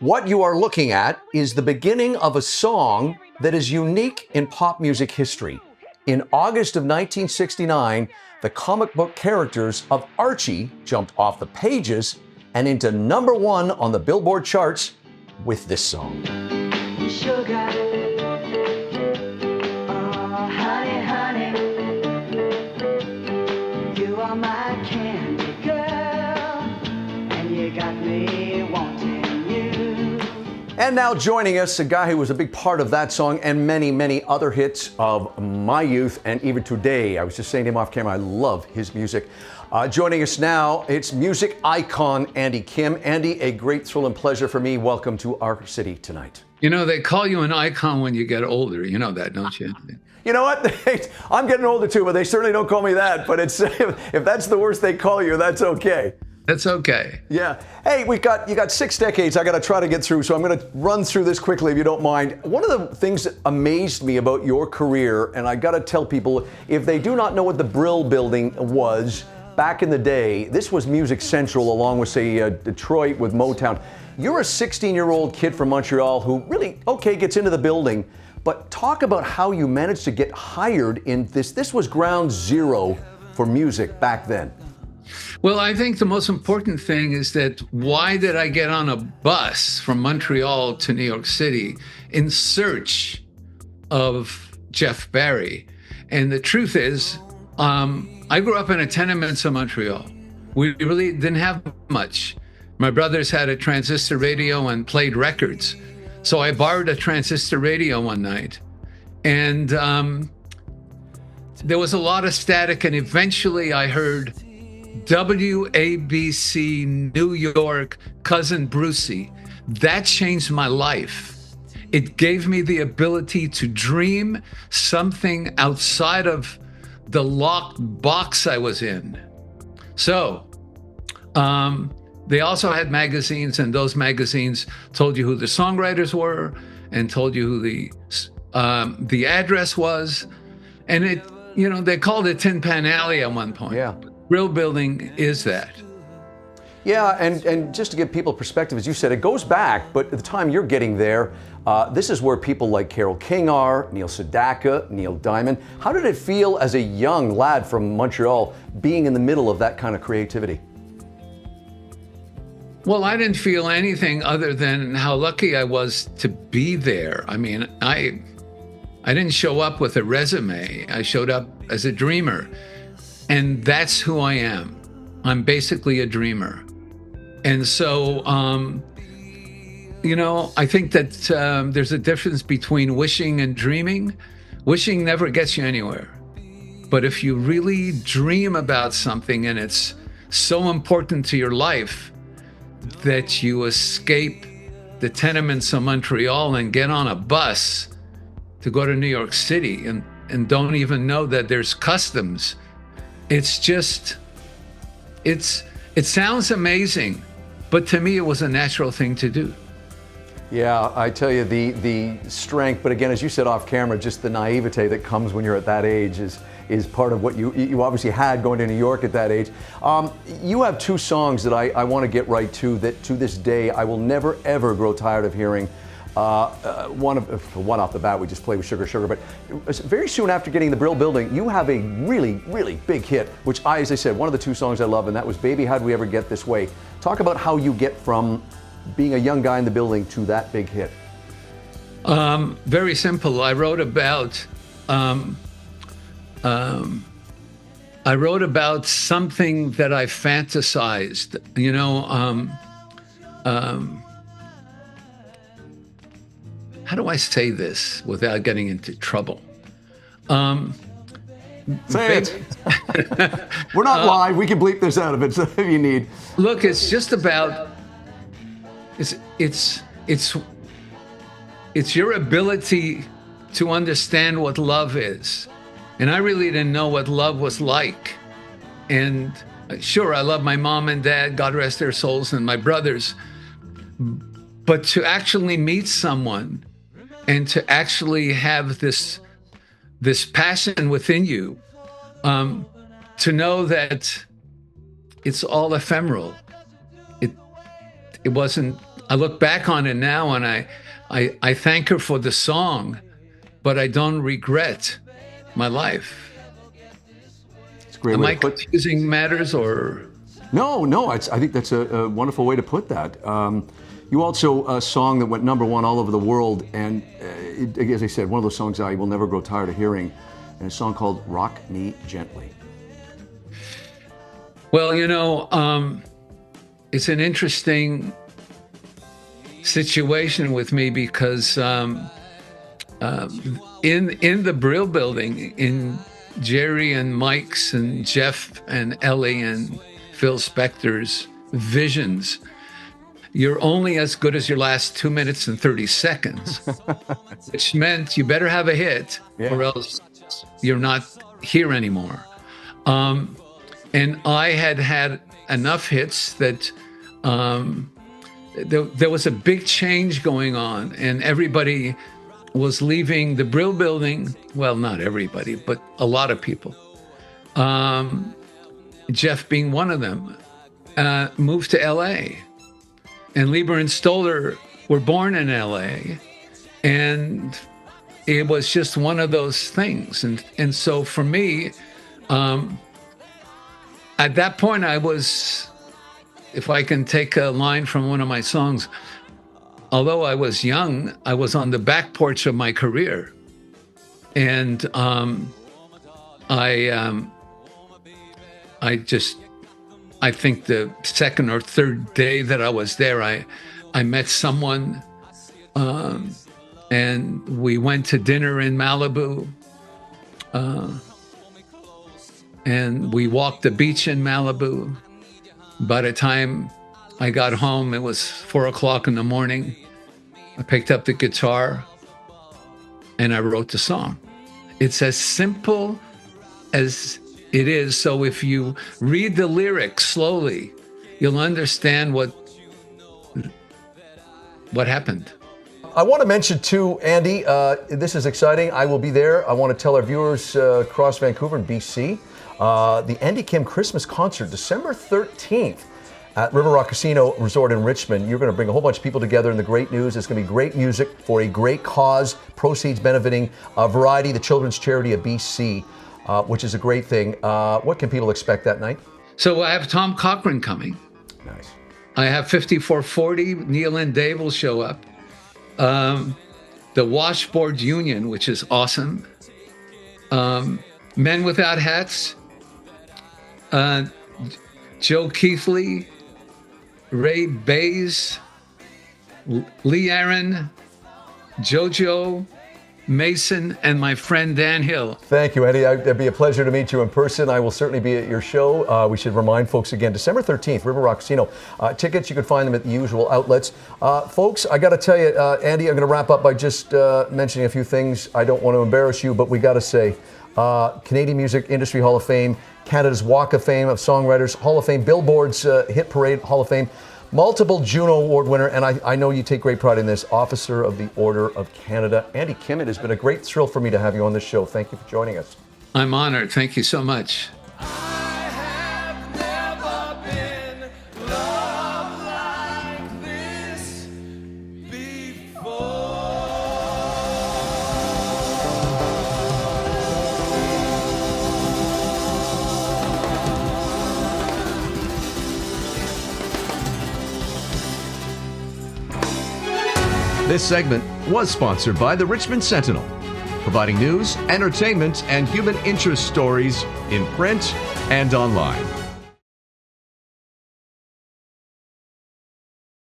What you are looking at is the beginning of a song that is unique in pop music history. In August of 1969, the comic book characters of Archie jumped off the pages and into #1 on the Billboard charts with this song. Sugar, oh honey, honey, you are my candy girl, and you got me wanting you. And now joining us, a guy who was a big part of that song and many, many other hits of my youth and even today. I was just saying to him off camera, I love his music. Joining us now, it's music icon Andy Kim. Andy, a great thrill and pleasure for me. Welcome to our city tonight. You know, they call you an icon when you get older. You know that, don't you? You know what? I'm getting older too, but they certainly don't call me that. But it's if that's the worst they call you, that's okay. That's okay. Yeah. Hey, you got 6 decades I got to try to get through, so I'm going to run through this quickly if you don't mind. One of the things that amazed me about your career, and I got to tell people, if they do not know what the Brill Building was, back in the day, this was Music Central along with, say, Detroit with Motown. You're a 16-year-old kid from Montreal who really, gets into the building, but talk about how you managed to get hired in this. This was ground zero for music back then. Well, I think the most important thing is that why did I get on a bus from Montreal to New York City in search of Jeff Barry? And the truth is, I grew up in a tenements of Montreal. We really didn't have much. My brothers had a transistor radio and played records. So I borrowed a transistor radio one night, and there was a lot of static, and eventually I heard WABC New York, Cousin Brucey. That changed my life. It gave me the ability to dream something outside of the locked box I was in. So they also had magazines, and those magazines told you who the songwriters were and told you who the address was. And they called it Tin Pan Alley at one point. Yeah. Brill Building is that. Yeah, and just to give people perspective, as you said, it goes back, but at the time you're getting there, this is where people like Carole King are, Neil Sedaka, Neil Diamond. How did it feel as a young lad from Montreal being in the middle of that kind of creativity? Well, I didn't feel anything other than how lucky I was to be there. I mean, I didn't show up with a resume. I showed up as a dreamer. And that's who I am. I'm basically a dreamer. And so, I think that there's a difference between wishing and dreaming. Wishing never gets you anywhere. But if you really dream about something and it's so important to your life that you escape the tenements of Montreal and get on a bus to go to New York City and don't even know that there's customs, it sounds amazing, but to me, it was a natural thing to do. Yeah, I tell you, the strength, but again, as you said off camera, just the naivete that comes when you're at that age is part of what you obviously had going to New York at that age. You have 2 songs that I want to get right to, that to this day I will never ever grow tired of hearing. One off the bat we just played with Sugar Sugar, but very soon after getting the Brill Building, you have a really, really big hit, which as I said, one of the 2 songs I love, and that was Baby How'd We Ever Get This Way. Talk about how you get from being a young guy in the building to that big hit. Very simple. I wrote about something that I fantasized, how do I say this without getting into trouble? Say it. We're not live. We can bleep this out of it if you need. Look, it's just about it's your ability to understand what love is. And I really didn't know what love was like. And sure, I love my mom and dad, God rest their souls, and my brothers. But to actually meet someone and to actually have this passion within you, to know that it's all ephemeral. It wasn't I look back on it now and I thank her for the song, but I don't regret my life. It's a great Am way I to put. confusing matters or? No, I think that's a wonderful way to put that. You also a song that went #1 all over the world, and as I said, one of those songs I will never grow tired of hearing, and a song called "Rock Me Gently." Well, it's an interesting situation with me because in the Brill Building, in Jerry and Mike's and Jeff and Ellie and Phil Spector's visions, you're only as good as your last 2 minutes and 30 seconds, which meant you better have a hit or else you're not here anymore. And I had enough hits that there was a big change going on, and everybody was leaving the Brill Building. Well, not everybody, but a lot of people. Jeff being one of them, moved to LA. And Lieber and Stoller were born in LA. And it was just one of those things. And so for me, at that point, I was, if I can take a line from one of my songs, although I was young, I was on the back porch of my career. And I think the second or third day that I was there, I met someone, and we went to dinner in Malibu, and we walked the beach in Malibu. By the time I got home, it was 4:00 in the morning. I picked up the guitar and I wrote the song. It's as simple as it is. So if you read the lyrics slowly, you'll understand what happened. I want to mention too, Andy, this is exciting. I will be there. I want to tell our viewers across Vancouver and BC, the Andy Kim Christmas concert, December 13th at River Rock Casino Resort in Richmond. You're going to bring a whole bunch of people together, and the great news is going to be great music for a great cause, proceeds benefiting Variety, the children's charity of BC, which is a great thing. What can people expect that night? So I have Tom Cochrane coming. Nice. I have 5440. Neil and Dave will show up. The Washboard Union, which is awesome. Men Without Hats. Joe Keithley. Ray Bays. Lee Aaron. Jojo Mason, and my friend Dan Hill. Thank you, Eddie. It'd be a pleasure to meet you in person. I will certainly be at your show. We should remind folks again, December 13th, River Rock Casino. Tickets, you can find them at the usual outlets. Folks, I got to tell you, Andy, I'm going to wrap up by just mentioning a few things. I don't want to embarrass you, but we got to say, Canadian Music Industry Hall of Fame, Canada's Walk of Fame of Songwriters Hall of Fame, Billboard's Hit Parade Hall of Fame, multiple Juno Award winner, and I know you take great pride in this, Officer of the Order of Canada. Andy Kim, it has been a great thrill for me to have you on this show. Thank you for joining us. I'm honored. Thank you so much. This segment was sponsored by the Richmond Sentinel, providing news, entertainment, and human interest stories in print and online.